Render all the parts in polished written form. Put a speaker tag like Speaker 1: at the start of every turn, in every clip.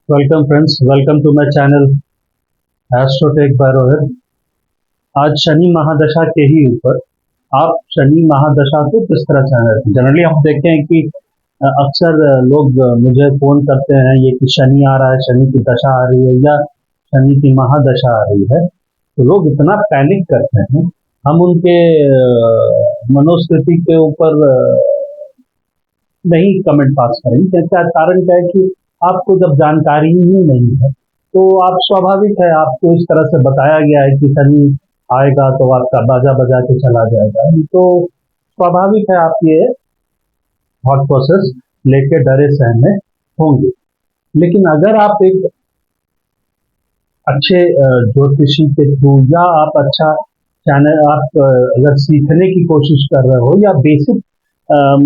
Speaker 1: Welcome friends, welcome to my channel Astrotech by Rohit. आज शनि महादशा के ही ऊपर आप शनि महादशा को किस तरह से जनरली हम देखते हैं कि अक्सर लोग मुझे फोन करते हैं ये कि शनि आ रहा है, शनि की दशा आ रही है या शनि की महादशा आ रही है, तो लोग इतना पैनिक करते हैं। हम उनके मनोस्थिति के ऊपर नहीं कमेंट पास करेंगे। क्या कारण क्या है कि आपको जब जानकारी ही नहीं है तो आप स्वाभाविक है, आपको इस तरह से बताया गया है कि शनि आएगा तो आपका बाजा बजा के चला जाएगा, तो स्वाभाविक है आप ये थॉट प्रोसेस लेके डरे सहमे होंगे। लेकिन अगर आप एक अच्छे ज्योतिषी के थ्रू या आप अच्छा चैनल आप अगर सीखने की कोशिश कर रहे हो या बेसिक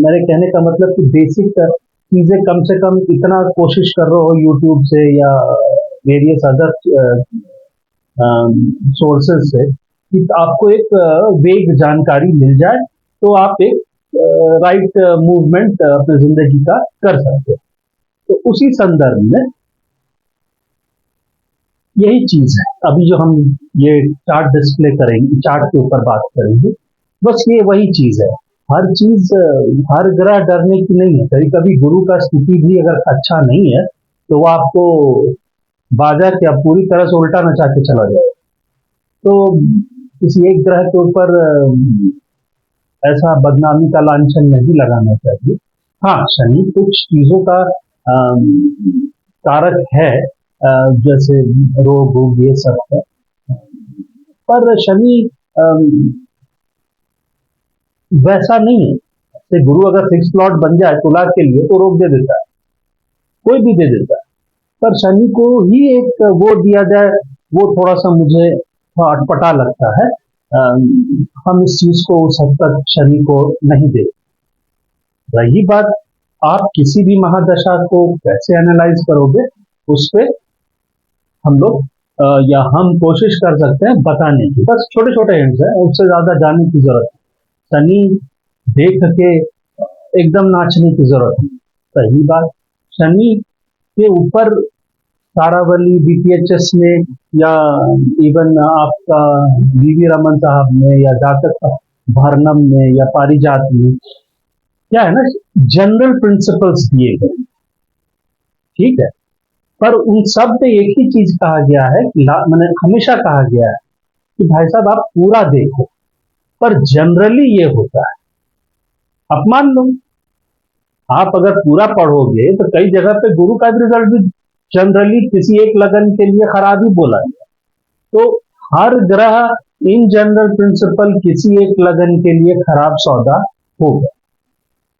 Speaker 1: मेरे कहने का मतलब कि बेसिक चीजें कम से कम इतना कोशिश कर रहे हो यूट्यूब से या वेरियस अदर सोर्सेज से कि आपको एक वेग जानकारी मिल जाए तो आप एक राइट मूवमेंट अपनी जिंदगी का कर सकते हो। तो उसी संदर्भ में यही चीज है। अभी जो हम ये चार्ट डिस्प्ले करेंगे, चार्ट के ऊपर बात करेंगे, बस ये वही चीज है। हर चीज हर ग्रह डरने की नहीं है। कभी कभी गुरु का स्थिति भी अगर अच्छा नहीं है तो वो आपको बाजा क्या पूरी तरह से उल्टा नचा के चला जाए। तो किसी एक ग्रह के ऊपर ऐसा बदनामी का लांछन नहीं लगाना चाहिए। हाँ, शनि कुछ चीजों का कारक है, जैसे रोग वोग ये सब है, पर शनि वैसा नहीं है। जैसे गुरु अगर सिक्स लॉर्ड बन जाए तुला के लिए तो रोक दे देता है, कोई भी दे देता है, पर शनि को ही एक वो दिया जाए, वो थोड़ा सा मुझे अटपटा लगता है। हम इस चीज को उस हद तक शनि को नहीं दे। रही बात आप किसी भी महादशा को कैसे एनालाइज करोगे, उस पे हम लोग या हम कोशिश कर सकते हैं बताने की। बस छोटे छोटे हिंट्स है, उससे ज्यादा जानने की जरूरत है। शनि देख के एकदम नाचने की जरूरत नहीं। पहली बात, शनि के ऊपर तारावली बीपीएचएस में या इवन आपका वीवी रमन साहब में या जातक भरनम में या पारिजात में क्या है ना, जनरल प्रिंसिपल्स दिए गए, ठीक है, पर उन सब पे एक ही चीज कहा गया है, मैंने हमेशा कहा गया है कि भाई साहब आप पूरा देखो। पर जनरली ये होता है, आप मान लो आप अगर पूरा पढ़ोगे तो कई जगह पे गुरु का भी रिजल्ट भी जनरली किसी एक लगन के लिए खराब ही बोला गया। तो हर ग्रह इन जनरल प्रिंसिपल किसी एक लगन के लिए खराब सौदा होगा।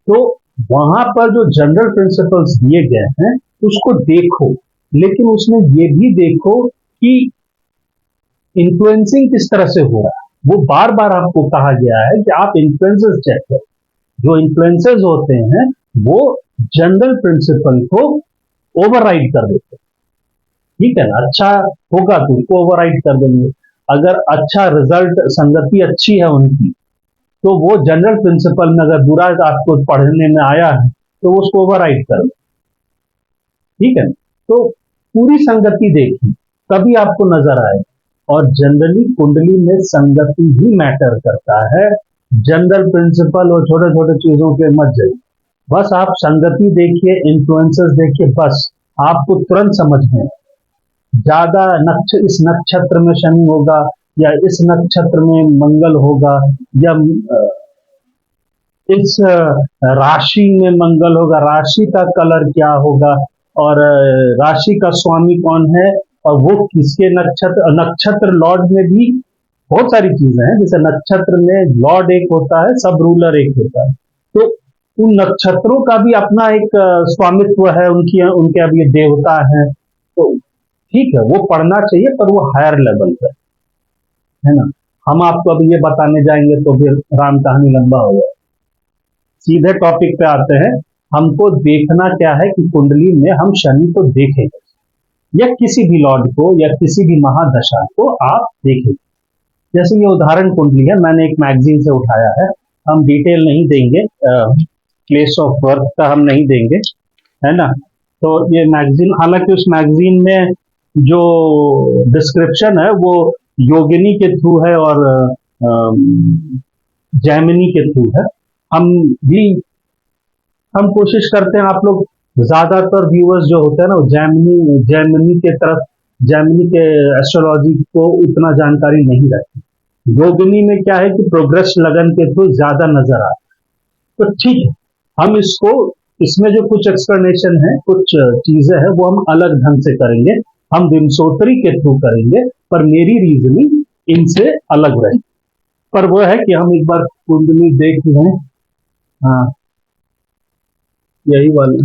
Speaker 1: तो वहां पर जो जनरल प्रिंसिपल्स दिए गए हैं उसको देखो, लेकिन उसमें ये भी देखो कि इन्फ्लुएंसिंग किस तरह से हो रहा है। वो बार बार आपको कहा गया है कि आप इन्फ्लुएंसेस चेक करो। जो इन्फ्लुएंसेस होते हैं वो जनरल प्रिंसिपल को ओवरराइड कर देते हैं, ठीक है ना। अच्छा होगा तो उसको ओवरराइड कर देंगे। अगर अच्छा रिजल्ट, संगति अच्छी है उनकी, तो वो जनरल प्रिंसिपल में अगर बुरा आपको पढ़ने में आया है तो वो उसको ओवरराइड कर दे, ठीक है। तो पूरी संगति देखिए तभी आपको नजर आए। और जनरली कुंडली में संगति ही मैटर करता है। जनरल प्रिंसिपल और छोटे छोटे चीजों के मत जाइए, बस आप संगति देखिए, इन्फ्लुएंसेस देखिए, बस आपको तुरंत समझ में। ज्यादा इस नक्षत्र में शनि होगा या इस नक्षत्र में मंगल होगा या इस राशि में मंगल होगा, राशि का कलर क्या होगा और राशि का स्वामी कौन है और वो किसके नक्षत्र, नक्षत्र लॉर्ड में भी बहुत सारी चीजें हैं। जैसे नक्षत्र में लॉर्ड एक होता है, सब रूलर एक होता है, तो उन नक्षत्रों का भी अपना एक स्वामित्व है, उनकी उनके अब ये देवता है। तो ठीक है, वो पढ़ना चाहिए पर वो हायर लेवल पर है ना। हम आपको अभी ये बताने जाएंगे तो फिर राम कहानी लंबा हो जाए। सीधे टॉपिक पे आते हैं। हमको देखना क्या है कि कुंडली में हम शनि को देखेंगे या किसी भी लॉर्ड को या किसी भी महादशा को आप देखेंगे। जैसे ये उदाहरण कुंडली है, मैंने एक मैगजीन से उठाया है। हम डिटेल नहीं देंगे, प्लेस ऑफ बर्थ का हम नहीं देंगे, है ना। तो ये मैगजीन, हालांकि उस मैगजीन में जो डिस्क्रिप्शन है वो योगिनी के थ्रू है और जैमिनी के थ्रू है। हम भी हम कोशिश करते हैं, आप लोग ज्यादातर व्यूअर्स जो होते हैं ना, वो जैमिनी जैमिनी के तरफ, जैमिनी के एस्ट्रोलॉजी को उतना जानकारी नहीं रखती। योगिनी में क्या है कि प्रोग्रेस लगन के थ्रू ज्यादा नजर आता है। तो ठीक है, हम इसको, इसमें जो कुछ एक्सप्लेनेशन है, कुछ चीजें हैं, वो हम अलग ढंग से करेंगे, हम विमसोत्री के थ्रू करेंगे, पर मेरी रीजनिंग इनसे अलग रहेगी। पर वो है कि हम एक बार कुंडली देख लें। हाँ, यही वाला।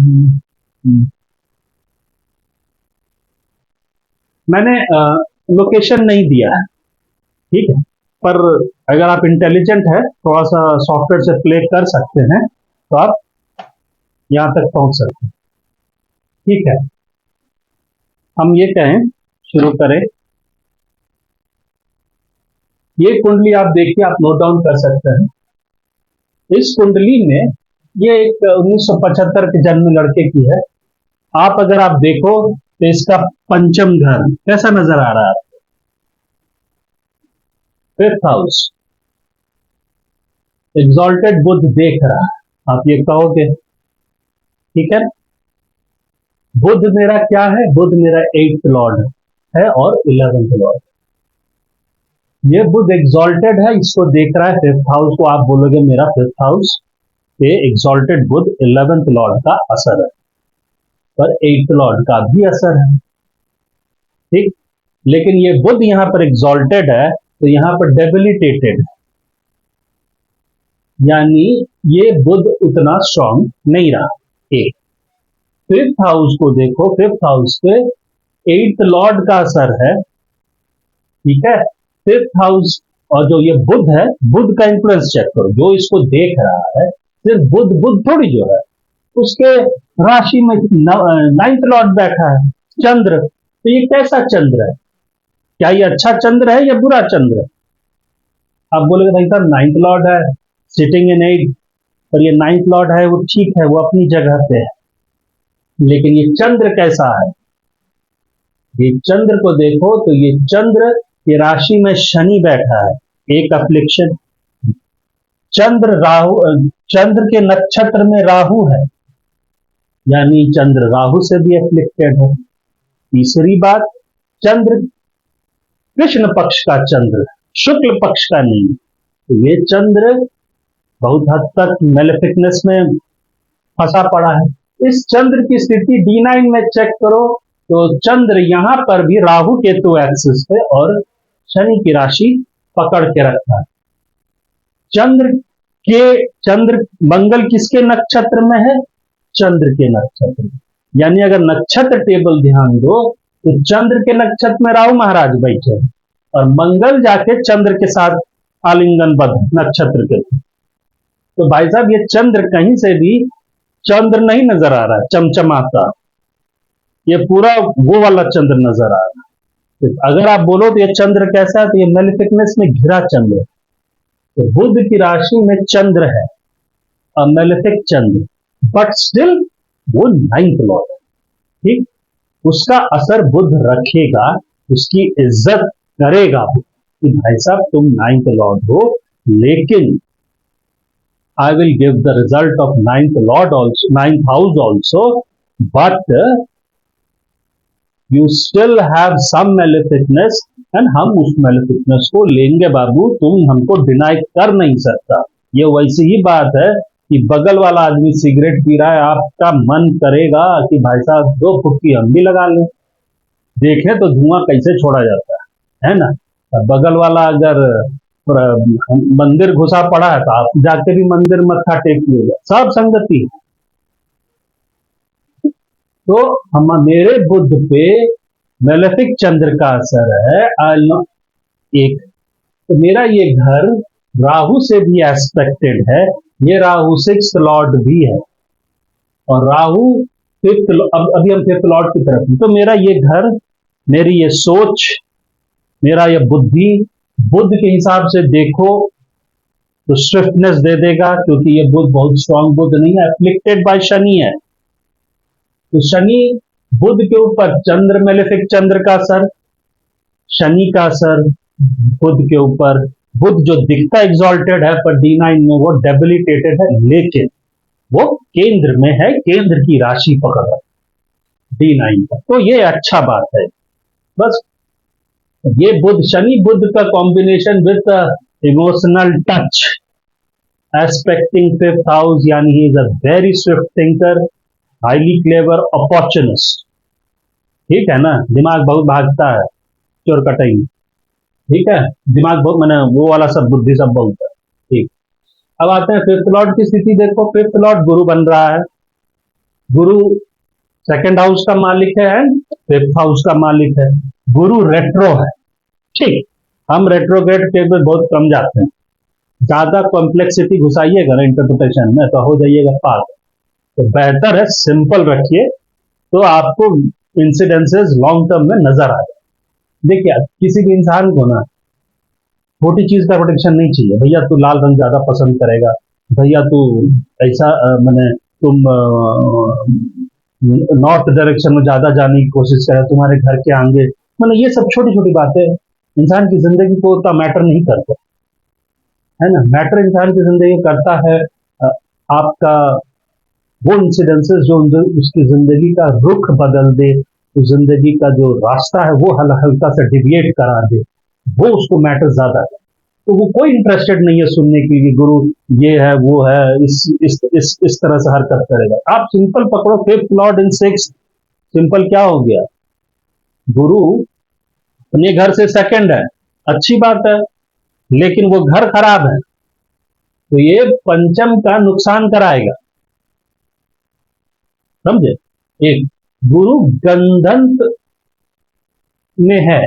Speaker 1: मैंने लोकेशन नहीं दिया है, ठीक है, पर अगर आप इंटेलिजेंट है, थोड़ा सा सॉफ्टवेयर से प्ले कर सकते हैं, तो आप यहां तक पहुंच सकते हैं। ठीक है, हम ये कहें, शुरू करें। ये कुंडली आप देखिए, आप नोट डाउन कर सकते हैं। इस कुंडली में ये एक 1975 के जन्म लड़के की है। आप अगर आप देखो तो इसका पंचम घर कैसा नजर आ रहा है? फिफ्थ हाउस, एग्जॉल्टेड बुध देख रहा है, आप ये कहोगे, ठीक है। बुध मेरा क्या है? बुध मेरा 8th लॉर्ड है और 11th लॉर्ड। ये बुध एग्जॉल्टेड है, इसको देख रहा है 5th हाउस को, आप बोलोगे मेरा 5th हाउस पे एग्जॉल्टेड बुध 11th लॉर्ड का असर है, पर 8th लॉर्ड का भी असर है, ठीक। लेकिन ये बुध यहां पर एग्जॉल्टेड है, तो यहां पर डेबिलिटेटेड, यानी ये बुध उतना स्ट्रांग नहीं रहा। एक 5th हाउस को देखो, 5th हाउस पे 8th लॉर्ड का असर है, ठीक है। 5th हाउस और जो ये बुध है, बुध का इंफ्लुएंस चेक करो, जो इसको देख रहा है सिर्फ बुध, बुध थोड़ी जो है, उसके राशि में 9th लॉर्ड बैठा है, चंद्र। तो ये कैसा चंद्र है? क्या ये अच्छा चंद्र है या बुरा चंद्र है? आप बोलेगे भाई साहब 9th लॉर्ड है, सिटिंग इन 8, पर ये 9th लॉर्ड है, वो ठीक है, वो अपनी जगह पे है, लेकिन ये चंद्र कैसा है? ये चंद्र को देखो तो ये चंद्र की राशि में शनि बैठा है, एक अफ्लिक्शन। चंद्र राहु, चंद्र के नक्षत्र में राहु है, यानी चंद्र राहु से भी अफ्लिक्टेड है। तीसरी बात, चंद्र कृष्ण पक्ष का चंद्र, शुक्ल पक्ष का नहीं, तो ये चंद्र बहुत हद तक मेलेफिकनेस में फंसा पड़ा है। इस चंद्र की स्थिति D9 में चेक करो तो चंद्र यहां पर भी राहु केतु एक्सिस पे और शनि की राशि पकड़ के रखा है। चंद्र मंगल किसके नक्षत्र में है? चंद्र के नक्षत्र में। यानी अगर नक्षत्र टेबल ध्यान दो तो चंद्र के नक्षत्र में राहु महाराज बैठे और मंगल जाके चंद्र के साथ आलिंगनबद्ध नक्षत्र के। तो भाई साहब ये चंद्र कहीं से भी चंद्र नहीं नजर आ रहा है चमचमाता, ये पूरा वो वाला चंद्र नजर आ रहा है। तो अगर आप बोलो तो ये चंद्र कैसा है, तो ये मेलेफिकनेस में घिरा चंद्र। तो बुध की राशि में चंद्र है, मेलेफिक चंद्र, बट स्टिल वो 9th लॉर्ड है, ठीक। उसका असर बुध रखेगा, उसकी इज्जत करेगा कि भाई साहब तुम 9th लॉर्ड हो, लेकिन I will give the result of 9th lord also, 9th house also, but you still have some maleficness, and हम उस maleficness को लेंगे बाबू, तुम हमको डिनाई कर नहीं सकता। ये वैसी ही बात है कि बगल वाला आदमी सिगरेट पी रहा है, आपका मन करेगा कि भाई साहब 2 फुट्टी हम भी लगा लें, देखें तो धुआं कैसे छोड़ा जाता है ना। बगल वाला अगर मंदिर घुसा पड़ा है तो आप जाके भी मंदिर मत्था टेकिएगा, सब संगति। तो हम मेरे बुध पे मेलेफिक चंद्र का असर है। एक तो मेरा ये घर राहु से भी एस्पेक्टेड है, ये राहु 6th लॉर्ड भी है और राहु 5th, अभी हम 5th लॉर्ड की तरफ। तो मेरा ये घर, मेरी ये सोच, मेरा ये बुद्धि, बुध के हिसाब से देखो तो स्विफ्टनेस दे देगा, क्योंकि ये बुध बहुत स्ट्रांग बुध नहीं है, एफ्लिक्टेड बाय शनि है। तो शनि बुध के ऊपर चंद्र मेलेफिक, चंद्र का असर, शनि का असर बुध के ऊपर। बुध जो दिखता एग्जॉल्टेड है पर D9 में वो डेबिलिटेटेड है, लेकिन वो केंद्र में है, केंद्र की राशि पकड़ रहा है D9 का, तो ये अच्छा बात है। बस ये बुध, शनि बुध का combination with emotional touch aspecting fifth house, यानी he is a very swift thinker, highly clever, opportunist. ठीक है ना, दिमाग बहुत भागता है चोर कटाई। ठीक है, दिमाग बहुत, मैंने वो वाला सब बुद्धि सब बहुत है। ठीक, अब आते हैं फिफ्थ लॉर्ड की स्थिति। देखो फिफ्थ लॉर्ड गुरु बन रहा है। गुरु सेकंड हाउस का मालिक है एंड फिफ्थ हाउस का मालिक है। गुरु रेट्रो है। ठीक, हम रेट्रोग्रेड के पे बहुत कम जाते हैं। ज्यादा कॉम्प्लेक्सिटी घुसाइएगा ना इंटरप्रिटेशन में तो हो जाइएगा पागल। तो बेहतर है सिंपल रखिए, तो आपको इंसिडेंसेस लॉन्ग टर्म में नजर आ जाए। देखिए किसी भी इंसान को ना छोटी चीज का प्रोटेक्शन नहीं चाहिए। भैया तू लाल रंग ज्यादा पसंद करेगा, भैया तू ऐसा मैंने तुम नॉर्थ डायरेक्शन में ज्यादा जाने की कोशिश करे, तुम्हारे घर के आगे, मतलब ये सब छोटी छोटी बातें इंसान की जिंदगी को उतना मैटर नहीं करता है ना। मैटर इंसान की जिंदगी करता है आपका वो इंसिडेंसेस जो उसकी जिंदगी का रुख बदल दे, तो जिंदगी का जो रास्ता है वो हल्का सा डिविएट करा दे, वो उसको मैटर ज्यादा है। तो वो कोई इंटरेस्टेड नहीं है सुनने की कि गुरु ये है वो है, इस तरह से हरकत करेगा। आप सिंपल पकड़ो, fifth Lord in six, simple क्या हो गया, गुरु अपने घर से सेकंड है, अच्छी बात है, लेकिन वो घर खराब है तो ये पंचम का नुकसान कराएगा, समझे। एक गुरु गंधंत में है,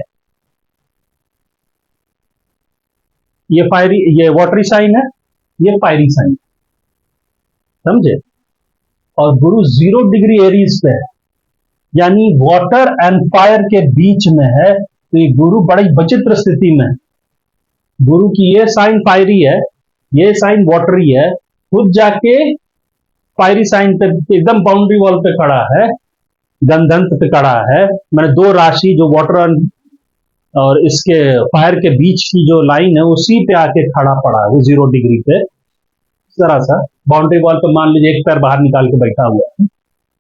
Speaker 1: ये फायरी, ये वाटरी साइन है, ये फायरी साइन, समझे। और गुरु 0 डिग्री एरीज पे है, यानी वाटर एंड फायर के बीच में है, तो ये गुरु बड़ी विचित्र स्थिति में है। गुरु की ये साइन फायरी है, ये साइन वाटरी है, खुद जाके फायरी साइन पे एकदम बाउंड्री वॉल पे खड़ा है, गंधंत पे खड़ा है। मैंने दो राशि जो वाटर और इसके फायर के बीच की जो लाइन है उसी पे आके खड़ा पड़ा है, वो 0 डिग्री पे जरा सा बाउंड्री वॉल पे मान लीजिए एक पैर बाहर निकाल के बैठा हुआ है।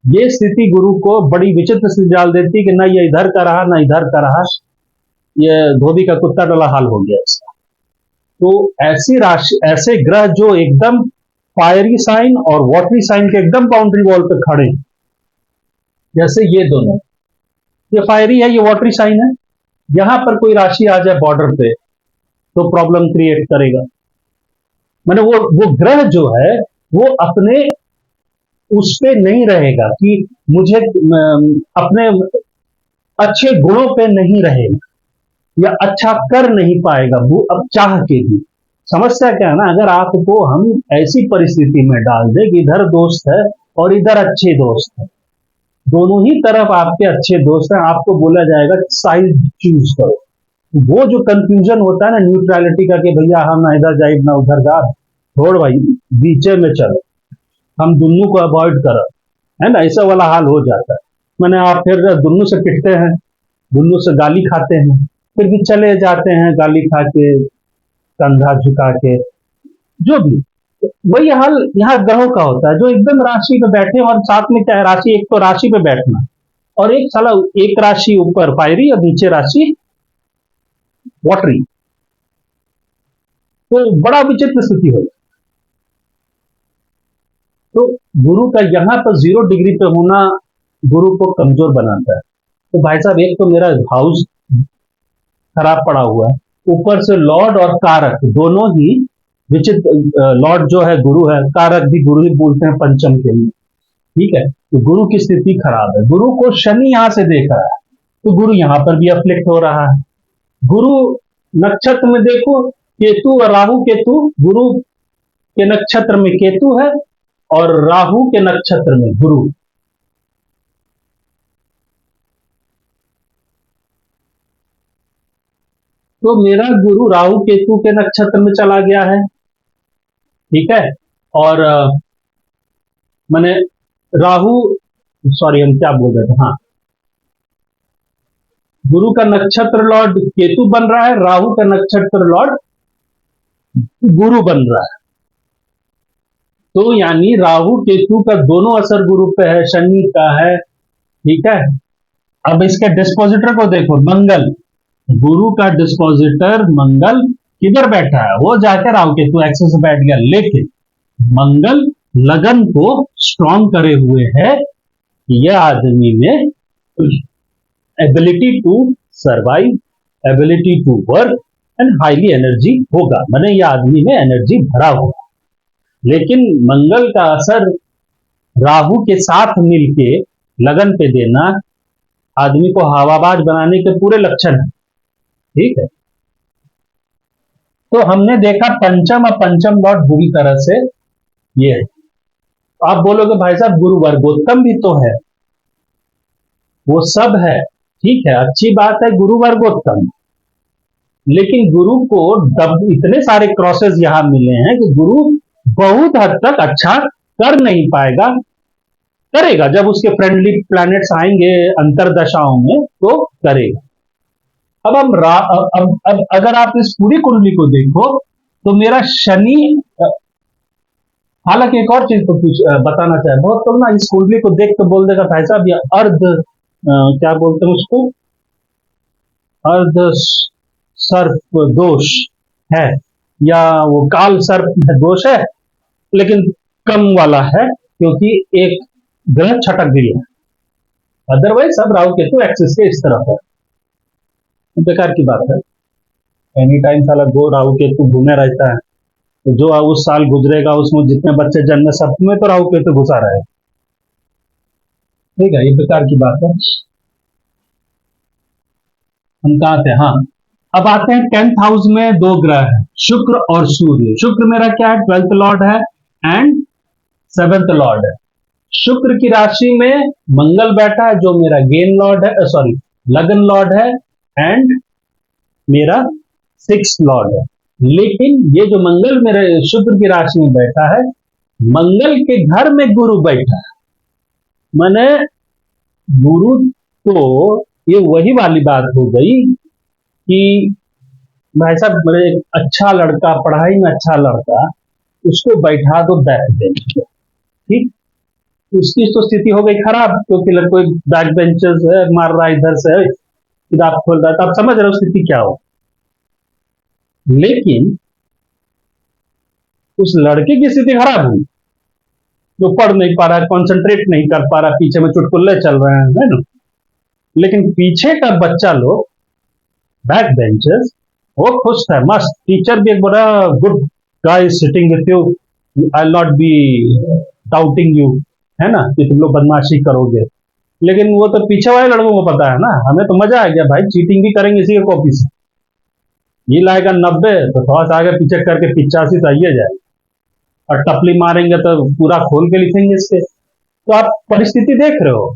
Speaker 1: ये स्थिति गुरु को बड़ी विचित्र स्थिति डाल देती है कि ना ये इधर का रहा ना इधर का रहा, ये धोबी का कुत्ता डला हाल हो गया इसका। तो ऐसी राशि, ऐसे ग्रह जो एकदम फायरी साइन और वाटरी साइन के एकदम बाउंड्री वॉल पे खड़े, जैसे ये दोनों, ये फायरी है ये वाटरी साइन है, यहां पर कोई राशि आ जाए बॉर्डर पे तो प्रॉब्लम क्रिएट करेगा। मैंने वो ग्रह जो है वो अपने उस पे नहीं रहेगा कि मुझे अपने अच्छे गुणों पे नहीं रहेगा या अच्छा कर नहीं पाएगा वो अब चाह के भी। समस्या क्या है ना, अगर आपको हम ऐसी परिस्थिति में डाल दे कि इधर दोस्त है और इधर अच्छे दोस्त है, दोनों ही तरफ आपके अच्छे दोस्त हैं, आपको बोला जाएगा साइड चूज करो। वो जो कंफ्यूजन होता है ना न्यूट्रलिटी का कि भैया हम ना इधर जाए ना उधर जा, छोड़ भाई बीचे में चलो, हम दोनों को अवॉइड करो, है ना, ऐसा वाला हाल हो जाता है। मैंने आप फिर दोनों से पिटते हैं, दोनों से गाली खाते हैं, फिर भी चले जाते हैं गाली खा के, कंधा झुका के, जो भी। वही हाल यहाँ ग्रहों का होता है जो एकदम राशि पे बैठे, और साथ में क्या है, राशि एक तो राशि पे बैठना और एक साला एक राशि ऊपर फायरी और नीचे राशि वाटरी, तो बड़ा विचित्र स्थिति हो। तो गुरु का यहां पर 0 डिग्री पे होना गुरु को कमजोर बनाता है। तो भाई साहब एक तो मेरा हाउस खराब पड़ा हुआ है, ऊपर से लॉर्ड और कारक दोनों ही विचित्र, लॉर्ड जो है गुरु है, कारक भी गुरु ही बोलते हैं पंचम के लिए। ठीक है, तो गुरु की स्थिति खराब है, गुरु को शनि यहां से देख रहा है तो गुरु यहां पर भी अफ्लिक्ट हो रहा है। गुरु नक्षत्र में देखो केतु और राहु, केतु गुरु के नक्षत्र में केतु है और राहु के नक्षत्र में गुरु। तो मेरा गुरु राहु केतु के नक्षत्र में चला गया है, ठीक है। और मैंने राहु सॉरी हम क्या बोल रहे थे, हाँ, गुरु का नक्षत्र लॉर्ड केतु बन रहा है, राहु का नक्षत्र लॉर्ड गुरु बन रहा है। तो यानी राहु केतु का दोनों असर गुरु पे है, शनि का है, ठीक है। अब इसके डिस्पोजिटर को देखो, मंगल, गुरु का डिस्पोजिटर मंगल किधर बैठा है, वो जाकर राहु केतु एक्सेस से बैठ गया, लेकिन मंगल लगन को स्ट्रॉन्ग करे हुए है कि यह आदमी में ability to survive, ability to work and highly energy होगा, माने यह आदमी में एनर्जी भरा हुआ। लेकिन मंगल का असर राहु के साथ मिलके लगन पे देना आदमी को हवाबाज बनाने के पूरे लक्षण है, ठीक है। तो हमने देखा पंचम और पंचम लॉर्ड बुरी तरह से ये है। आप बोलोगे भाई साहब गुरु वर्गोत्तम भी तो है, वो सब है, ठीक है, अच्छी बात है गुरु वर्गोत्तम, लेकिन गुरु को इतने सारे क्रॉसेस यहां मिले हैं कि गुरु बहुत हद तक अच्छा कर नहीं पाएगा, करेगा जब उसके फ्रेंडली प्लैनेट्स आएंगे अंतरदशाओं में तो करेगा। अब अब अगर आप इस पूरी कुंडली को देखो तो मेरा शनि, हालांकि एक और चीज तो कुछ बताना चाहे, बहुत लोग ना इस कुंडली को देख के बोल देगा भाई साहब ये अर्ध क्या बोलते हैं उसको, अर्ध सर्प दोष है या वो काल सर्प दोष है, लेकिन कम वाला है क्योंकि एक ग्रह छटक गई है, अदरवाइज सब राहु केतु एक्सिस के इस तरफ है। बेकार की बात है, एनी टाइम साला गो राहु केतु घूमे रहता है, तो जो उस साल गुजरेगा उसमें जितने बच्चे जन्मे सब में तो राहु केतु घुसा रहेगा, ठीक है, ये बेकार की बात है। हम कहा थे, हाँ, अब आते हैं 10th हाउस में दो ग्रह है, शुक्र और सूर्य। शुक्र मेरा क्या है, 12th लॉर्ड है एंड 7th लॉर्ड है। शुक्र की राशि में मंगल बैठा है जो मेरा गेन लॉर्ड है, सॉरी लगन लॉर्ड है एंड मेरा 6th लॉर्ड है। लेकिन ये जो मंगल मेरे शुक्र की राशि में बैठा है, मंगल के घर में गुरु बैठा है, माने गुरु, तो ये वही वाली बात हो गई कि भाई साहब मेरे एक अच्छा लड़का, पढ़ाई में अच्छा लड़का, उसको बैठा दो बैक बेंच पे, ठीक, उसकी तो स्थिति हो गई खराब क्योंकि कोई बैक बेंचर्स है, मार रहा है इधर से, किताब खोल रहा है, तो आप समझ रहे हो स्थिति क्या हो। लेकिन उस लड़के की स्थिति खराब हुई, जो पढ़ नहीं पा रहा, कंसंट्रेट नहीं कर पा रहा, पीछे में चुटकुल्ले चल रहे हैं, है ना। लेकिन पीछे का बच्चा लोग बैक बेंचर्स वो खुश था, मस्त, टीचर भी एक बड़ा good guy sitting with you, I not be doubting you, है ना, कि तुम लोग बदमाशी करोगे। लेकिन वो तो पीछे वाले लड़कों को पता है ना, हमें तो मजा आ गया भाई, चीटिंग भी करेंगे इसी के कॉपी से, ये लाएगा 90 तो थोड़ा सा आगे पीछे करके 85 तो आइए जाए, और टपली मारेंगे तो पूरा खोल के लिखेंगे इसके। तो आप परिस्थिति देख रहे हो,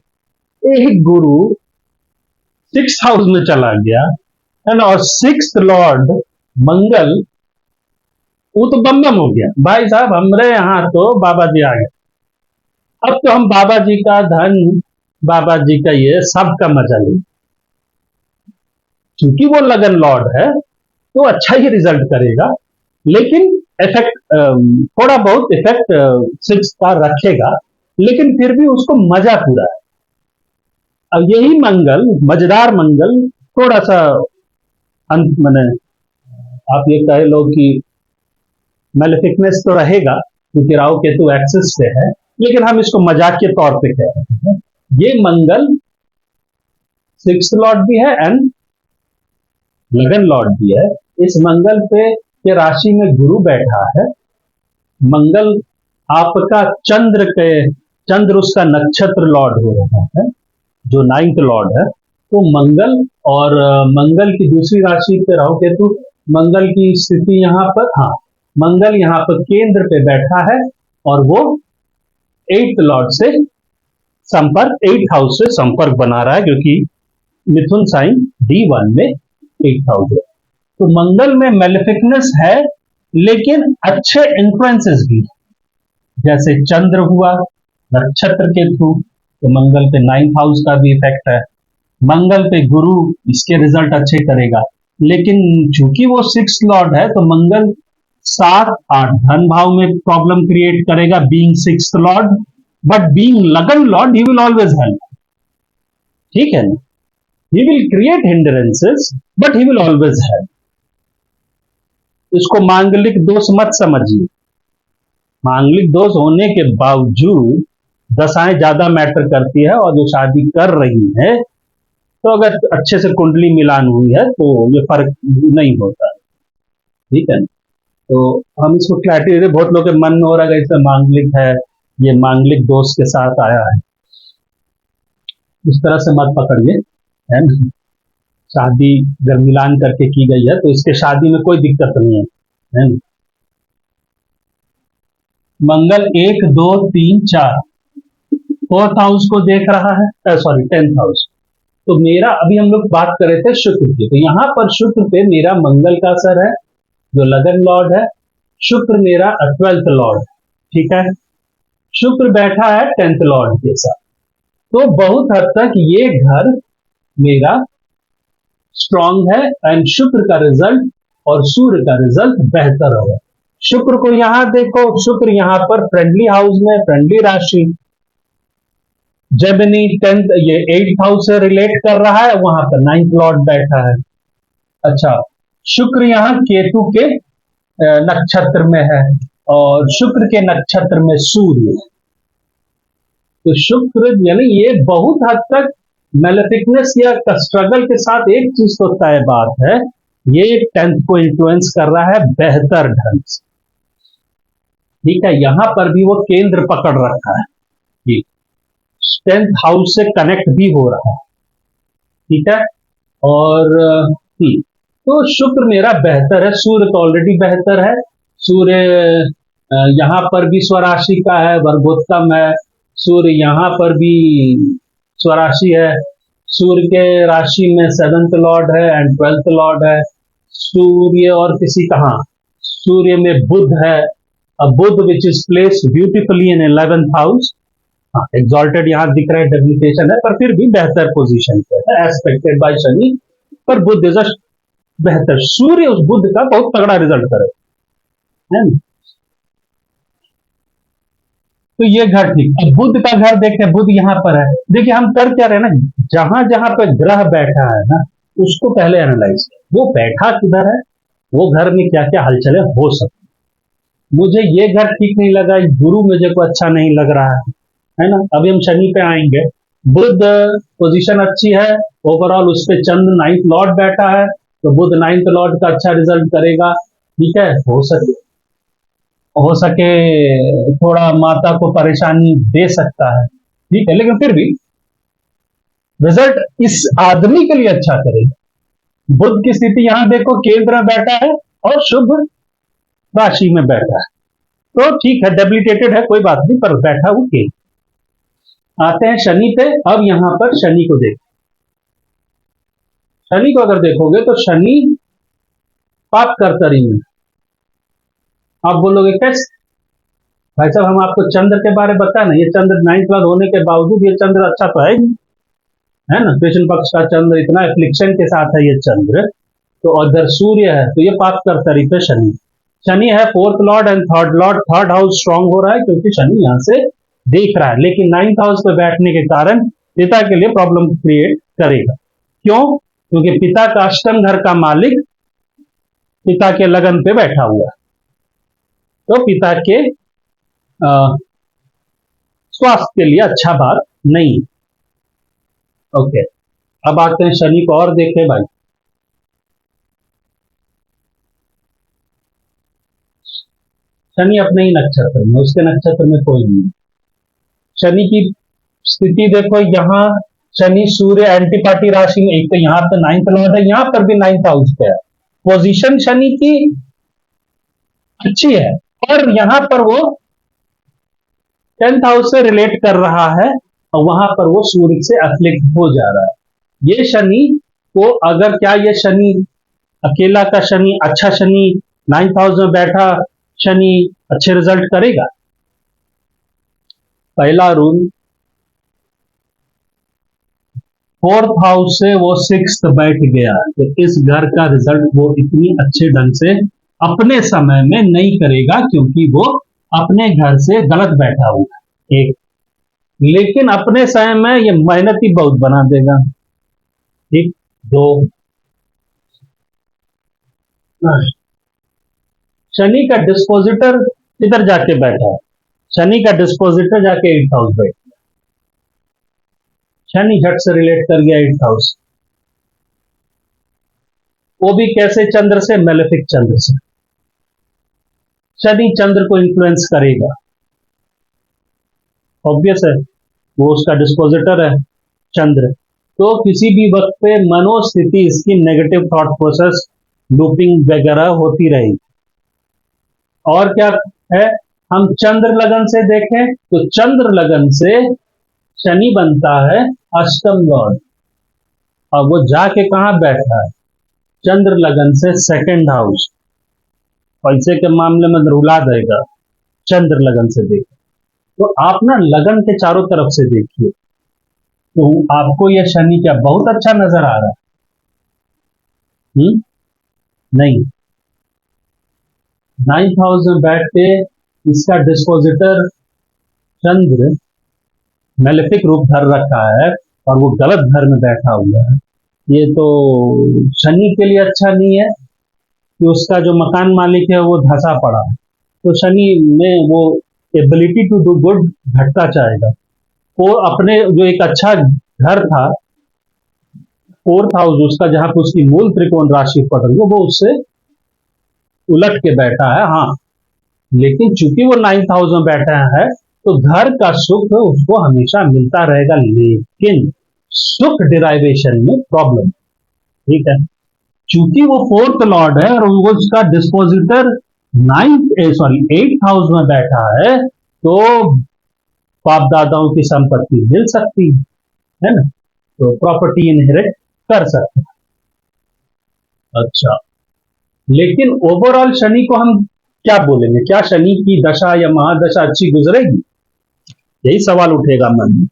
Speaker 1: एक गुरु 6th हाउस में चला गया है ना, और 6th लॉर्ड मंगल वो तो बम बम हो गया भाई साहब, हमारे यहाँ तो बाबा जी आ गए, अब तो हम बाबा जी का धन, बाबा जी का ये सब का मजा ले, क्योंकि वो लगन लॉर्ड है तो अच्छा ही रिजल्ट करेगा, लेकिन इफेक्ट थोड़ा बहुत इफेक्ट 6 का रखेगा, लेकिन फिर भी उसको मजा पूरा है। अब यही मंगल, मजेदार मंगल, थोड़ा सा अंत मैंने आप ये कह लो कि मैलेफिकनेस तो रहेगा क्योंकि राहु केतु एक्सिस पे है, लेकिन हम इसको मजाक के तौर पे कह रहे हैं। ये मंगल 6th लॉर्ड भी है एंड लगन लॉर्ड भी है। इस मंगल पे के राशि में गुरु बैठा है, मंगल आपका चंद्र उसका नक्षत्र लॉर्ड हो रहा है जो 9th लॉर्ड है। तो मंगल और मंगल की दूसरी राशि पे राहु केतु, मंगल की स्थिति यहाँ पर, हाँ, मंगल यहाँ पर केंद्र पे बैठा है और वो 8th लॉर्ड से संपर्क, 8th हाउस से संपर्क बना रहा है क्योंकि मिथुन साइन D1 में 8th हाउस है। तो मंगल में मैलेफिकनेस है लेकिन अच्छे इन्फ्लुएंसेस भी, जैसे चंद्र हुआ नक्षत्र के थ्रू, तो मंगल पे 9th हाउस का भी इफेक्ट है, मंगल पे गुरु इसके रिजल्ट अच्छे करेगा। लेकिन चूंकि वो 6th लॉर्ड है तो मंगल 7 8 धन भाव में प्रॉब्लम क्रिएट करेगा, being 6th lord, but being लगन lord he will always help. ठीक है ना, he will create hindrances but he will always help. इसको मांगलिक दोष मत समझिए, मांगलिक दोष होने के बावजूद दशाएं ज्यादा मैटर करती है, और जो शादी कर रही है तो अगर अच्छे से कुंडली मिलान हुई है तो ये फर्क नहीं होता। ठीक है ना, तो हम इसको क्लैरिटी दे, बहुत लोग के मन में हो रहा है इसमें मांगलिक है, ये मांगलिक दोष के साथ आया है, इस तरह से मत पकड़िए, है ना। शादी अगर मिलान करके की गई है तो इसके शादी में कोई दिक्कत नहीं है ना। मंगल 1 2 3 4 4th हाउस को देख रहा है, सॉरी 10th हाउस। तो मेरा अभी हम लोग बात कर रहे थे शुक्र की, तो यहां पर शुक्र पे मेरा मंगल का असर है जो लगन लॉर्ड है, शुक्र मेरा 12th लॉर्ड, ठीक है, शुक्र बैठा है 10th लॉर्ड के साथ। तो बहुत हद तक ये घर मेरा स्ट्रांग है, एंड शुक्र का रिजल्ट और सूर्य का रिजल्ट बेहतर होगा। शुक्र को यहां देखो, शुक्र यहां पर फ्रेंडली हाउस में, फ्रेंडली राशि, जेमिनी 10th ये 8th हाउस से रिलेट कर रहा है, वहां पर 9th लॉर्ड बैठा है। अच्छा, शुक्र यहां केतु के नक्षत्र में है, और शुक्र के नक्षत्र में सूर्य। तो शुक्र यानी ये बहुत हद तक मेलेफिकनेस या स्ट्रगल के साथ एक चीज तो तय बात है, ये 10th को इन्फ्लुएंस कर रहा है बेहतर ढंग से। ठीक है, यहां पर भी वो केंद्र पकड़ रखा है, 10th हाउस से कनेक्ट भी हो रहा है। ठीक है, और तो शुक्र मेरा बेहतर है, सूर्य तो ऑलरेडी बेहतर है, सूर्य यहां पर भी स्वराशि का है, वर्गोत्तम है, सूर्य यहां पर भी स्वराशि है, सूर्य के राशि में 7th लॉर्ड है एंड 12th लॉर्ड है, सूर्य और किसी कहा, सूर्य में बुध है, Budh which is placed beautifully in 11th house. Exalted यहां दिख रहा है, डेबिलिटेशन है, पर फिर भी बेहतर पोजीशन पे है, एस्पेक्टेड बाय शनि, पर बुध इज बेहतर, सूर्य उस बुध का बहुत तगड़ा रिजल्ट करे, है ना। तो ये घर ठीक। अब बुध का घर देखें, बुध यहां पर है, देखिए हम कर क्या रहे हैं ना, जहां जहां पर ग्रह बैठा है ना उसको पहले एनालाइज, वो बैठा किधर है, वो घर में क्या क्या हलचलें हो सकती। मुझे ये घर ठीक नहीं लगा, गुरु मुझे को अच्छा नहीं लग रहा है ना। अभी हम शनि पे आएंगे, बुध पोजीशन अच्छी है ओवरऑल, उस पे चंद्र 9th लॉर्ड बैठा है, तो बुध 9th लॉर्ड का अच्छा रिजल्ट करेगा। ठीक है, हो सके थोड़ा माता को परेशानी दे सकता है, ठीक है, लेकिन फिर भी रिजल्ट इस आदमी के लिए अच्छा करेगा। बुध की स्थिति यहां देखो, केंद्र में बैठा है और शुभ राशि में बैठा है, तो ठीक है, डेबिलिटेटेड है कोई बात नहीं, पर बैठा वो केंद्र। आते हैं शनि पे, अब यहां पर शनि को देखो, शनि को अगर देखोगे तो शनि पाप कर्तरी में। आप बोलोगे कैसे भाई साहब, हम आपको चंद्र के बारे में बताया ना, ये चंद्र 9th लॉर्ड होने के बावजूद ये चंद्र अच्छा तो है नहीं, है ना, कृष्ण पक्ष का चंद्र इतना एफ्लिक्शन के साथ है ये चंद्र, तो अगर सूर्य है तो ये पाप कर्तरी पे शनि, शनि है 4th Lord and 3rd Lord, 3rd house strong हो रहा है क्योंकि शनि यहां से देख रहा है, लेकिन 9th हाउस पे बैठने के कारण पिता के लिए प्रॉब्लम क्रिएट करेगा। क्यों? क्योंकि पिता का अष्टम घर का मालिक पिता के लगन पे बैठा हुआ है, तो पिता के स्वास्थ्य के लिए अच्छा बात नहीं। ओके, अब आते हैं शनि को और देखें भाई, शनि अपने ही नक्षत्र में, उसके नक्षत्र में कोई नहीं। शनि की स्थिति देखो, यहां शनि सूर्य एंटीपार्टी राशि में, एक तो यहां पर 9th लॉर्ड है, यहां पर भी 9th हाउस पे है, पोजीशन शनि की अच्छी है, और यहां पर वो 10th हाउस से रिलेट कर रहा है, और वहां पर वो सूर्य से अफ्लिक्ट हो जा रहा है। ये शनि को अगर, क्या ये शनि अकेला का शनि, अच्छा शनि 9th हाउस में बैठा शनि अच्छे रिजल्ट करेगा? पहला रूल, फोर्थ हाउस से वो सिक्स्थ बैठ गया, तो इस घर का रिजल्ट वो इतनी अच्छे ढंग से अपने समय में नहीं करेगा, क्योंकि वो अपने घर से गलत बैठा हुआ है एक। लेकिन अपने समय में ये मेहनती बहुत बना देगा। ठीक। दो, शनि का डिस्पोजिटर इधर जाके बैठा है, शनि का डिस्पोजिटर जाके 8th हाउस बैठ, शनि झट से रिलेट कर गया 8th हाउस, वो भी कैसे? चंद्र से, मेलेफिक चंद्र से। शनि चंद्र को इन्फ्लुएंस करेगा, ऑब्वियस है, वो उसका डिस्पोजिटर है चंद्र। तो किसी भी वक्त पे मनोस्थिति इसकी नेगेटिव थॉट प्रोसेस लूपिंग वगैरह होती रहेगी। और क्या है, हम चंद्र लगन से देखें तो चंद्र लगन से शनि बनता है अष्टम लॉर्ड, और वो जाके कहां बैठा है? चंद्र लगन से सेकंड हाउस। पैसे के मामले में रुला देगा चंद्र लगन से देखें तो। आप ना लगन के चारों तरफ से देखिए, तो आपको यह शनि क्या बहुत अच्छा नजर आ रहा है? नहीं। 9th हाउस में बैठ के इसका डिस्पोजिटर चंद्र मेलेफिक रूप धर रखा है, और वो गलत घर में बैठा हुआ है। ये तो शनि के लिए अच्छा नहीं है कि उसका जो मकान मालिक है वो धंसा पड़ा है, तो शनि में वो एबिलिटी टू डू गुड घटता जाएगा। वो अपने जो एक अच्छा घर था, फोर्थ हाउस उसका, जहां पर उसकी मूल त्रिकोण राशि पड़ रही है, वो उससे उलट के बैठा है। हाँ, लेकिन चूंकि वो 9th हाउस में बैठा है, तो घर का सुख उसको हमेशा मिलता रहेगा, लेकिन सुख डिराइवेशन में प्रॉब्लम। ठीक है, चूंकि वो फोर्थ लॉर्ड है और वो उसका डिस्पोजिटर 8th हाउस में बैठा है, तो बाप दादाओं की संपत्ति मिल सकती है ना, तो प्रॉपर्टी इनहेरिट कर सकते हैं। अच्छा, लेकिन ओवरऑल शनि को हम क्या बोलेंगे? क्या शनि की दशा या महादशा अच्छी गुजरेगी? यही सवाल उठेगा मन में।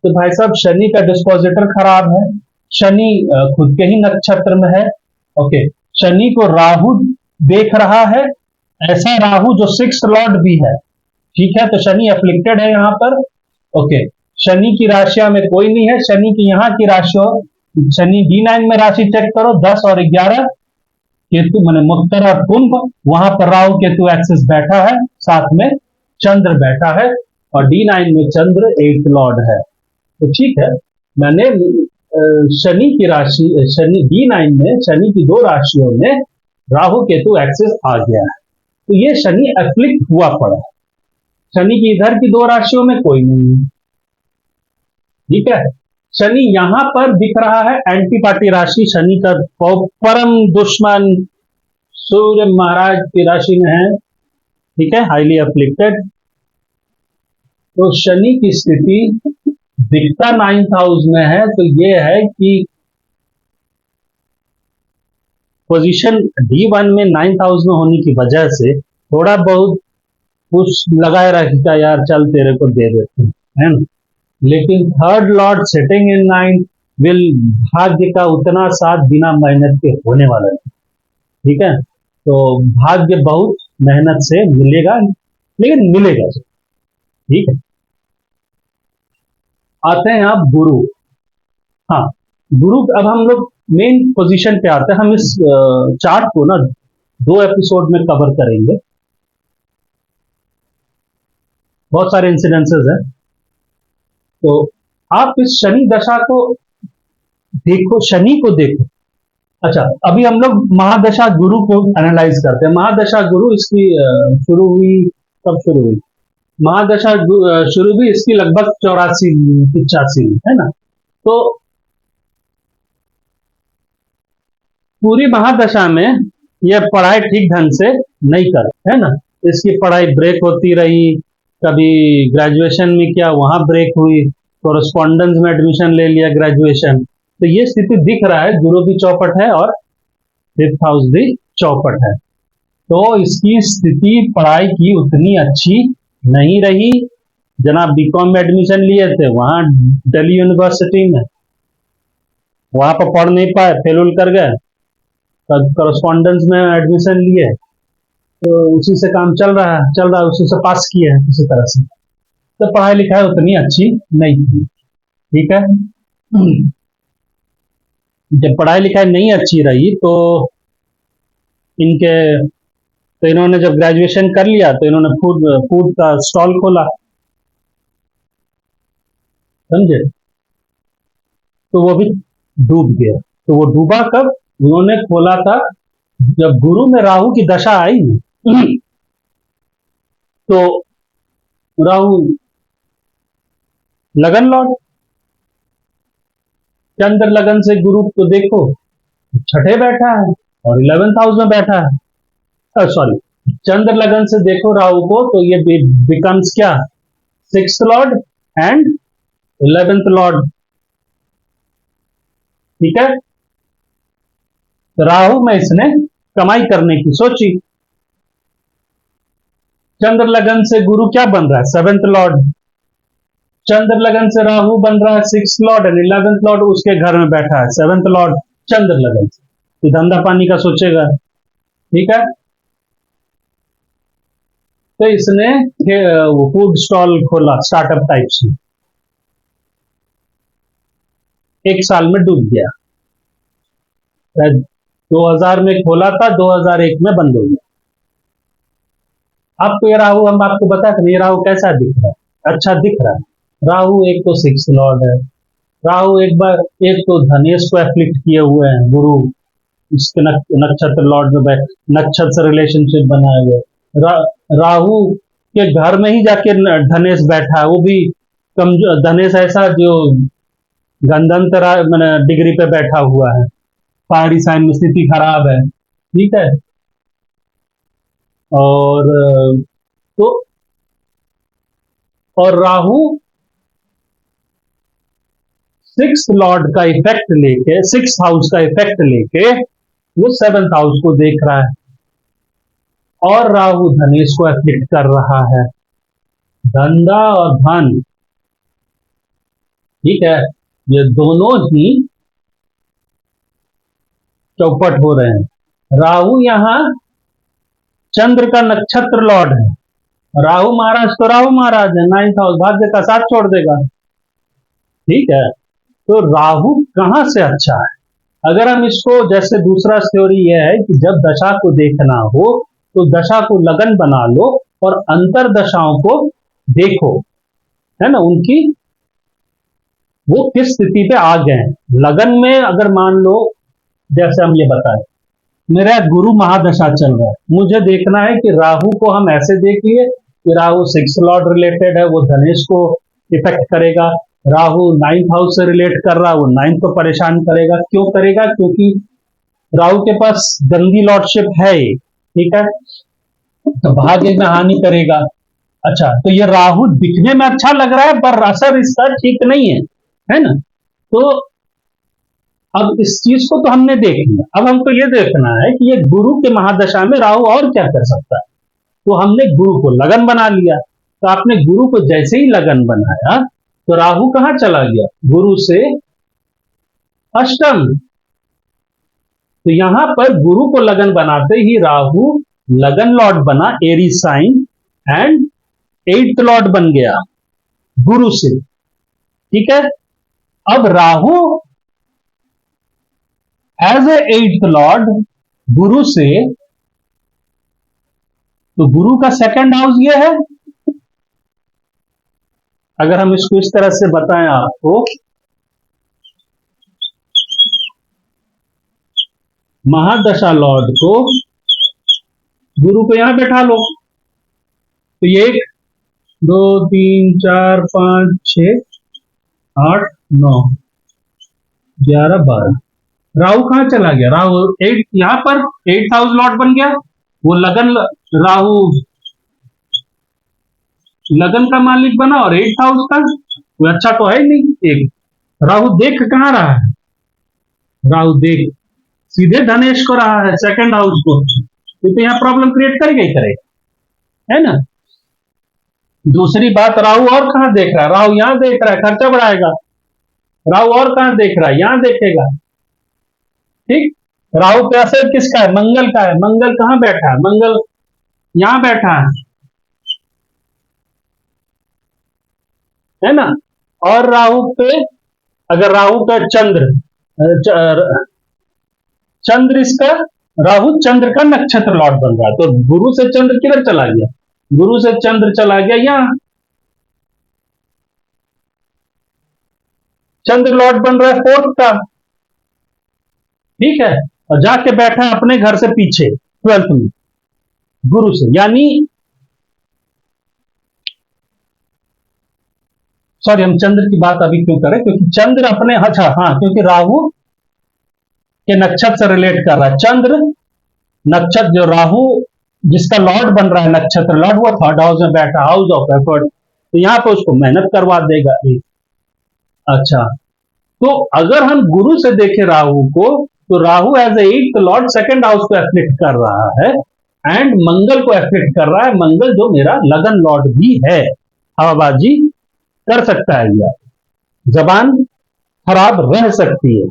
Speaker 1: तो भाई साहब, शनि का डिस्पोजिटर खराब है, शनि खुद के ही नक्षत्र में है। ओके, शनि को राहु देख रहा है, ऐसा राहु जो 6th लॉर्ड भी है। ठीक है, तो शनि अफ्लिक्टेड है यहाँ पर। ओके, शनि की राशियां में कोई नहीं है, शनि की यहाँ की राशियों, शनि D9 में राशि चेक करो, 10 और 11 केतु माने मकर और कुंभ, वहां पर राहु केतु एक्सिस बैठा है, साथ में चंद्र बैठा है, और D9 में चंद्र 8th लॉर्ड है। तो ठीक है, मैंने शनि की राशि, शनि D9 में शनि की 2 राशियों में राहु केतु एक्सिस आ गया है, तो ये शनि एफ्लिक्ट हुआ पड़ा है। शनि की इधर की 2 राशियों में कोई नहीं है। ठीक है, शनि यहां पर दिख रहा है एंटीपार्टी राशि, शनि का परम दुश्मन सूर्य महाराज की राशि में है। ठीक है, हाईली अफ्लिक्टेड। तो शनि की स्थिति दिखता 9th हाउस में है, तो ये है कि पोजीशन D1 में 9th हाउस में होने की वजह से थोड़ा बहुत कुछ लगाए रखेगा, यार चल तेरे को दे देते हैं, है ना। लेकिन 3rd Lord sitting in 9th will, भाग्य का उतना साथ बिना मेहनत के होने वाला है। ठीक है, तो भाग्य बहुत मेहनत से मिलेगा, लेकिन मिलेगा। ठीक है, आते हैं आप गुरु। हाँ, गुरु, अब हम लोग मेन पोजीशन पे आते हैं। हम इस चार्ट को ना 2 एपिसोड में कवर करेंगे, बहुत सारे इंसिडेंसेस हैं। तो आप इस शनि दशा को देखो, शनि को देखो। अच्छा, अभी हम लोग महादशा गुरु को एनालाइज करते हैं। महादशा गुरु इसकी शुरू हुई, कब शुरू हुई? महादशा शुरू हुई इसकी लगभग 84-85 है ना। तो पूरी महादशा में यह पढ़ाई ठीक ढंग से नहीं कर, है ना। इसकी पढ़ाई ब्रेक होती रही, कभी ग्रेजुएशन में क्या वहां ब्रेक हुई, कोरस्पॉन्डेंस में एडमिशन ले लिया ग्रेजुएशन। तो ये स्थिति दिख रहा है, गुरु भी चौपट है और 5th हाउस भी चौपट है। तो इसकी स्थिति पढ़ाई की उतनी अच्छी नहीं रही। जनाब B.Com में एडमिशन लिए थे, वहां दिल्ली यूनिवर्सिटी में, वहां पर पढ़ नहीं पाए, फेल उल कर गए, करस्पॉन्डेंस में एडमिशन लिए, तो उसी से काम चल रहा है, उसी से पास किए हैं किसी तरह से। तो पढ़ाई लिखाई उतनी अच्छी नहीं थी, ठीक है। जब पढ़ाई लिखाई नहीं अच्छी रही तो इनके तो इन्होंने जब ग्रेजुएशन कर लिया तो इन्होंने फूड फूड का स्टॉल खोला, समझे। तो वो भी डूब गया। तो वो डूबा कब? उन्होंने खोला था जब गुरु में राहु की दशा आई ना, तो राहु लगन लॉर्ड, चंद्र लगन से गुरु को देखो छठे बैठा है और 11th हाउस में बैठा है, सॉरी, चंद्र लगन से देखो राहु को तो ये बिकम्स क्या? 6th Lord and 11th Lord, ठीक है। तो राहु में इसने कमाई करने की सोची। चंद्र लगन से गुरु क्या बन रहा है? 7th Lord. चंद्र लगन से राहु बन रहा है 6th Lord and 11th Lord उसके घर में बैठा है 7th लॉर्ड चंद्र लगन से। तो धंधा पानी का सोचेगा, ठीक है। तो इसने फूड स्टॉल खोला स्टार्टअप टाइप से, 1 साल में डूब गया। 2000 में खोला था, 2001 में बंद हो गया। आपको ये राहु हम आपको बता दें, ये राहु कैसा दिख रहा है? अच्छा दिख रहा है। राहु एक तो 6th लॉर्ड है, राहु एक तो धनेश को एफ्लिक्ट किए हुए हैं गुरु, इसके नक्षत्र लॉर्ड में बैठ, नक्षत्र से रिलेशनशिप बनाए हुए। राहु के घर में ही जाके धनेश बैठा है, वो भी कमजोर धनेश, ऐसा जो गंधंतर मैंने डिग्री पे बैठा हुआ है, फायरी साइन में स्थिति खराब है, ठीक है। और तो और राहु 6th लॉर्ड का इफेक्ट लेके, 6th हाउस का इफेक्ट लेके वो 7th हाउस को देख रहा है और राहु धनेश को एफेक्ट कर रहा है, धंधा और धन, ठीक है। ये दोनों ही चौपट हो रहे हैं। राहु यहां चंद्र का नक्षत्र लॉर्ड है, राहु महाराज तो राहु महाराज है, 9th हाउस भाग्य का साथ छोड़ देगा, ठीक है। तो राहु कहां से अच्छा है? अगर हम इसको, जैसे दूसरा थ्योरी यह है कि जब दशा को देखना हो तो दशा को लगन बना लो और अंतर दशाओं को देखो, है ना, उनकी वो किस स्थिति पे आ गए हैं। लगन में अगर मान लो, जैसे हम ये बताएं, मेरा गुरु महादशा चल रहा है, मुझे देखना है कि राहु को हम ऐसे देख लिए कि राहु 6th लॉर्ड रिलेटेड है, वो धनेश को इफेक्ट करेगा। राहु 9th हाउस से रिलेट कर रहा है, वो 9th को परेशान करेगा। क्यों करेगा? क्योंकि राहु के पास गंदी लॉर्डशिप है, ठीक है, तो भाग्य में हानि करेगा। अच्छा, तो ये राहु दिखने में अच्छा लग रहा है पर असर इसका ठीक नहीं है ना। तो अब इस चीज को तो हमने देख लिया, अब हमको ये देखना है कि ये गुरु के महादशा में राहु और क्या कर सकता है। तो हमने गुरु को लगन बना लिया। तो आपने गुरु को जैसे ही लगन बनाया तो राहु कहां चला गया? गुरु से अष्टम। तो यहां पर गुरु को लगन बनाते ही राहु लगन लॉर्ड बना, Aries sign, and 8th Lord बन गया गुरु से, ठीक है। अब Rahu as a 8th Lord गुरु से, तो गुरु का 2nd हाउस ये है। अगर हम इसको इस तरह से बताएं आपको, महादशा लॉर्ड को, गुरु को यहां बैठा लो, तो ये 1 2 3 4 5 6 8 9 11 12, राहु कहां चला गया? राहु 8 यहां पर 8th हाउस लॉर्ड बन गया। वो लगन, राहु लगन का मालिक बना और 8th हाउस का, वो अच्छा तो है नहीं। एक राहु देख कहां रहा है? राहु देख सीधे धनेश को रहा है, 2nd हाउस को, तो यहां प्रॉब्लम क्रिएट करेगा ही करेगा, है ना। दूसरी बात, राहु और कहां देख रहा है? राहु यहां देख रहा है, खर्चा बढ़ाएगा। राहु और कहां देख रहा है? यहां देखेगा, ठीक। राहु का असर किसका है? मंगल का है। मंगल कहाँ बैठा है? मंगल यहां बैठा है ना। और राहु पे, अगर राहु का चंद्र चंद्र इसका, राहु चंद्र का नक्षत्र लॉर्ड बन रहा है, तो गुरु से चंद्र किधर चला गया? गुरु से चंद्र चला गया यहां, चंद्र लॉर्ड बन रहा है फोर्थ का, ठीक है। और जाके बैठा है अपने घर से पीछे 12th में गुरु से, यानी सॉरी हम चंद्र की बात अभी क्यों करें, क्योंकि चंद्र अपने, अच्छा हाँ, क्योंकि राहु के नक्षत्र से रिलेट कर रहा है। चंद्र नक्षत्र, जो राहु जिसका लॉर्ड बन रहा है, नक्षत्र लॉर्ड, वो थर्ड हाउस में बैठा, हाउस ऑफ एफर्ट, तो यहां पे उसको मेहनत करवा देगा। अच्छा, तो अगर हम गुरु से देखें राहु को, तो Rahu as a 8th lord second house को एफ्लिक्ट कर रहा है, एंड मंगल को एफ्लिक्ट कर रहा है। मंगल जो मेरा लगन लॉर्ड भी है, हवाबाजी कर सकता है, या जबान खराब रह सकती है,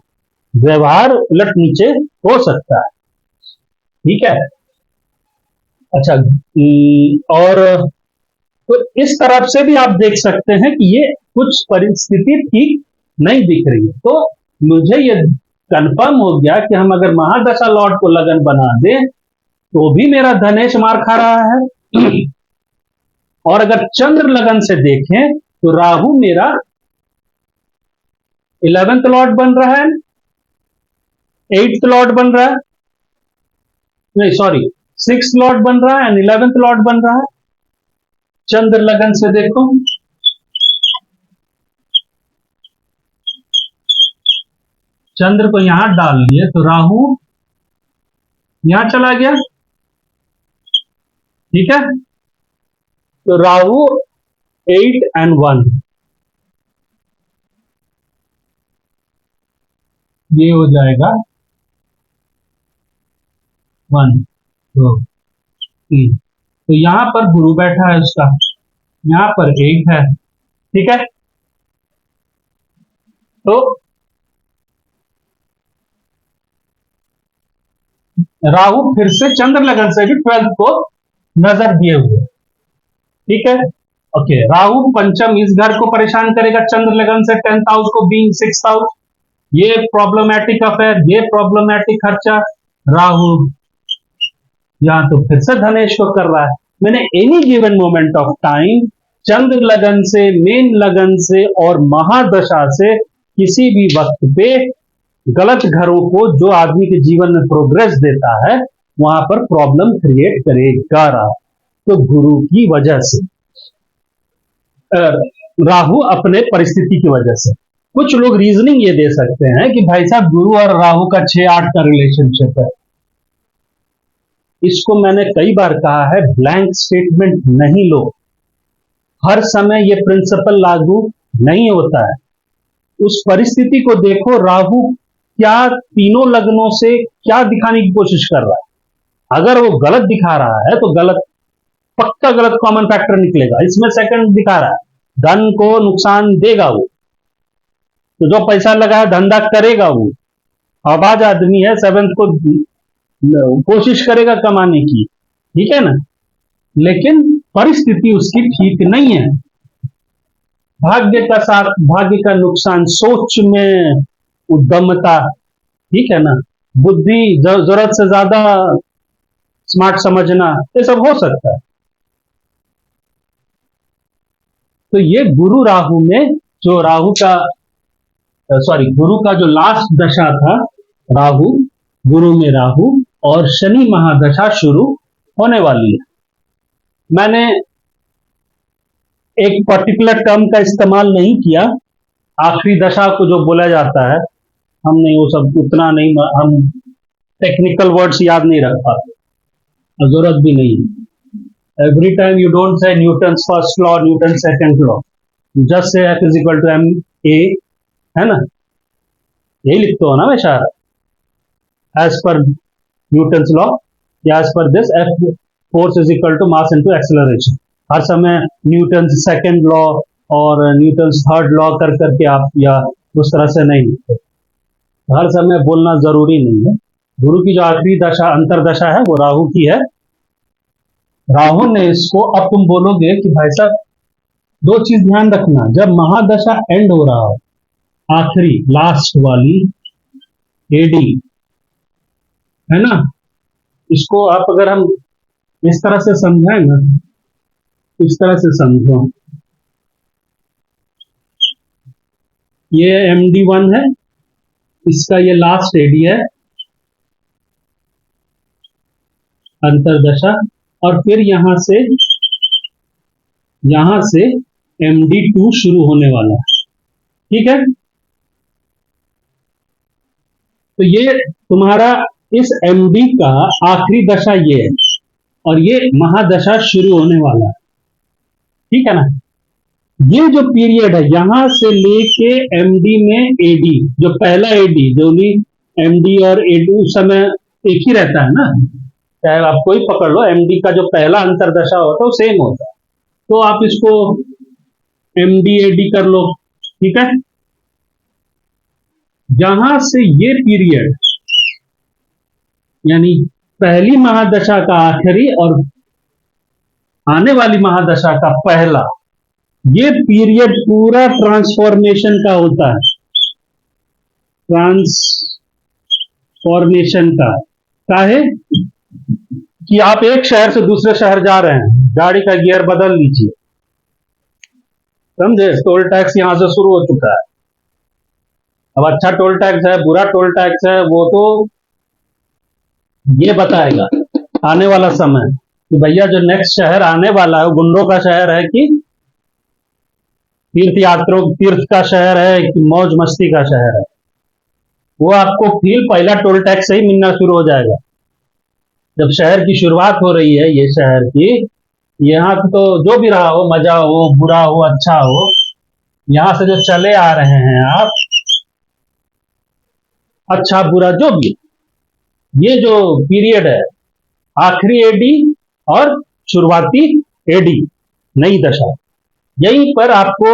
Speaker 1: व्यवहार उलट नीचे हो सकता है, ठीक है। अच्छा, और तो इस तरफ से भी आप देख सकते हैं कि ये कुछ परिस्थिति ठीक नहीं दिख रही है। तो मुझे ये कंफर्म हो गया कि हम अगर महादशा लॉर्ड को लगन बना दें तो भी मेरा धनेश मार खा रहा है। और अगर चंद्र लगन से देखें तो राहु मेरा 11th लॉर्ड बन रहा है, 8th लॉर्ड बन रहा है, नहीं सॉरी 6th लॉर्ड बन रहा है एंड 11th लॉर्ड बन रहा है। चंद्र लगन से देखो, चंद्र को यहां डाल लिए तो राहु यहां चला गया, ठीक है। तो राहु 8 and 1, ये हो जाएगा 1 2 3, तो यहां पर गुरु बैठा है उसका, यहां पर 8 है, ठीक है। तो राहु फिर से चंद्र लगन से भी 12th को नजर दिए हुए, ठीक है। ओके, राहु पंचम इस घर को परेशान करेगा चंद्र लगन से, 10th हाउस को बीइंग 6th हाउस, ये प्रॉब्लमैटिक अफेयर, ये प्रॉब्लमैटिक खर्चा। राहु यहां तो फिर से धनेश को कर रहा है। मैंने any given moment of time चंद्र लगन से, मेन लगन से और महादशा से किसी भी वक्त पे गलत घरों को जो आदमी के जीवन में प्रोग्रेस देता है वहां पर प्रॉब्लम क्रिएट करेगा राहु। तो गुरु की वजह से, राहु अपने परिस्थिति की वजह से। कुछ लोग रीजनिंग ये दे सकते हैं कि भाई साहब गुरु और राहु का 6-8 का रिलेशनशिप है। इसको मैंने कई बार कहा है, ब्लैंक स्टेटमेंट नहीं लो, हर समय ये प्रिंसिपल लागू नहीं होता है। उस परिस्थिति को देखो, राहु क्या तीनों लग्नों से क्या दिखाने की कोशिश कर रहा है। अगर वो गलत दिखा रहा है तो गलत, पक्का गलत कॉमन फैक्टर निकलेगा। इसमें सेकंड दिखा रहा है, धन को नुकसान देगा वो, तो जो पैसा लगा है धंधा करेगा वो, आबाज आदमी है, 7th को कोशिश करेगा कमाने की, ठीक है ना, लेकिन परिस्थिति उसकी ठीक नहीं है। भाग्य का साथ, भाग्य का नुकसान, सोच में उद्दमता, ठीक है ना, बुद्धि जरूरत से ज्यादा स्मार्ट समझना, ये सब हो सकता है। तो ये गुरु राहु में जो राहु का गुरु का जो लास्ट दशा था, राहु, गुरु में राहु और शनि महादशा शुरू होने वाली है। मैंने एक पर्टिकुलर टर्म का इस्तेमाल नहीं किया, आखिरी दशा को जो बोला जाता है, हमने वो सब उतना नहीं, हम टेक्निकल वर्ड्स याद नहीं रख पाते, जरूरत भी नहीं है। Every time you don't say Newton's first law, Newton second law, just say F is equal to m a, है ना, यही लिखते हो ना हमेशा, एज पर न्यूटन्स लॉ या as per this F force is equal to mass into acceleration. हर समय न्यूटन सेकंड लॉ और न्यूटन थर्ड लॉ कर करके आप, या उस तरह से नहीं लिखते। हर समय बोलना जरूरी नहीं है। गुरु की जो आखिरी दशा अंतरदशा है वो राहु की है। राहु ने इसको, अब तुम बोलोगे कि भाई साहब दो चीज ध्यान रखना, जब महादशा एंड हो रहा हो, आखिरी लास्ट वाली एडी, है ना, इसको आप अगर हम इस तरह से समझाएं ना, इस तरह से समझो, ये MD1 है, इसका ये लास्ट एडी है, अंतरदशा, और फिर यहां से MD2 शुरू होने वाला है। ठीक है, तो ये तुम्हारा इस MD का आखिरी दशा ये है, और ये महादशा शुरू होने वाला है। ठीक है ना, ये जो पीरियड है यहां से लेके MD में AD, जो पहला AD, जो भी MD और AD उस समय एक ही रहता है ना, चाहे आप कोई पकड़ लो, MD का जो पहला अंतरदशा होता है वो सेम होता है, तो आप इसको MD-AD कर लो। ठीक है, जहां से ये पीरियड, यानी पहली महादशा का आखिरी और आने वाली महादशा का पहला, ये पीरियड पूरा ट्रांसफॉर्मेशन का होता है, ट्रांसफॉर्मेशन का है कि आप एक शहर से दूसरे शहर जा रहे हैं, गाड़ी का गियर बदल लीजिए, समझे, टोल टैक्स यहां से शुरू हो चुका है। अब अच्छा टोल टैक्स है, बुरा टोल टैक्स है, वो तो ये बताएगा आने वाला समय कि भैया जो नेक्स्ट शहर आने वाला है गुंडों का शहर है कि तीर्थ यात्रियों तीर्थ का शहर है कि मौज मस्ती का शहर है, वो आपको फील पहला टोल टैक्स से ही मिलना शुरू हो जाएगा। जब शहर की शुरुआत हो रही है, ये शहर की, यहाँ तो जो भी रहा हो, मजा हो, बुरा हो, अच्छा हो, यहां से जो चले आ रहे हैं आप, अच्छा बुरा जो भी, ये जो पीरियड है, आखिरी एडी और शुरुआती एडी, नई दशा, यहीं पर आपको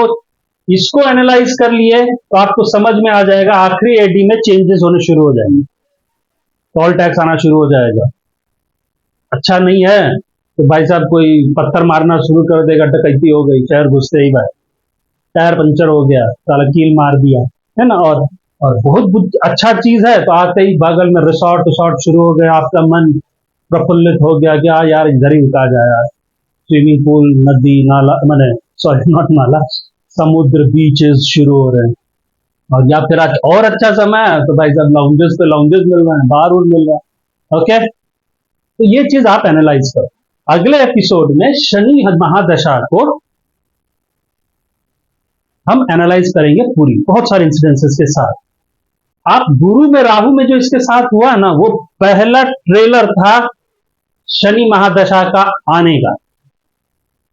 Speaker 1: इसको एनालाइज कर लिए तो आपको समझ में आ जाएगा, आखिरी एडी में चेंजेस होने शुरू हो जाएंगे, टोल टैक्स आना शुरू हो जाएगा। अच्छा नहीं है तो भाई साहब कोई पत्थर मारना शुरू कर देगा, डकैती हो गई, शहर घुसते ही भाई टायर पंचर हो गया, साला कील मार दिया, है ना, और बहुत अच्छा चीज है तो आते ही बगल में रिसोर्ट शुरू हो गया, आपका मन प्रफुल्लित हो गया कि यार इधर ही रुका जाए यार, स्विमिंग पूल, नदी, नाला, मैंने सॉरी नॉट नाला, समुद्र, बीचेस शुरू हो रहे हैं, और या फिर आज और अच्छा समय है तो भाई साहब लाउंजेस पे लाउंजेस मिल रहे हैं, बार मिल रहा है। ओके, तो ये चीज आप एनालाइज करो। अगले एपिसोड में शनि महादशा को हम एनालाइज करेंगे पूरी, बहुत सारे इंसिडेंसेस के साथ। आप गुरु में राहु में जो इसके साथ हुआ ना, वो पहला ट्रेलर था शनि महादशा का आने का,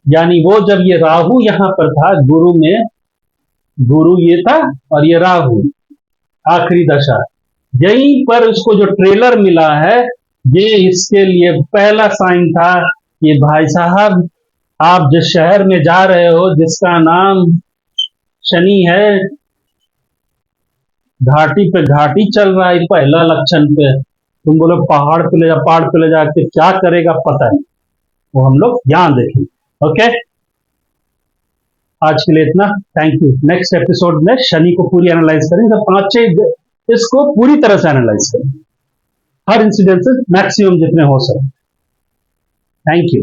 Speaker 1: यानी वो जब ये राहु यहां पर था गुरु में, गुरु ये था और ये राहु आखिरी दशा, यहीं पर उसको जो ट्रेलर मिला है, ये इसके लिए पहला साइन था कि भाई साहब आप जिस शहर में जा रहे हो जिसका नाम शनि है, घाटी पे घाटी चल रहा है, पहला लक्षण पे तुम बोलो पहाड़ पे ले जाके क्या करेगा पता नहीं, वो हम लोग यहां देखेंगे। ओके, आज के लिए इतना, थैंक यू। नेक्स्ट एपिसोड में शनि को पूरी एनालाइज करेंगे, तो 5-6 इसको पूरी तरह से एनालाइज करेंगे, हर इंसिडेंट से मैक्सिमम जितने हो सके। Thank you.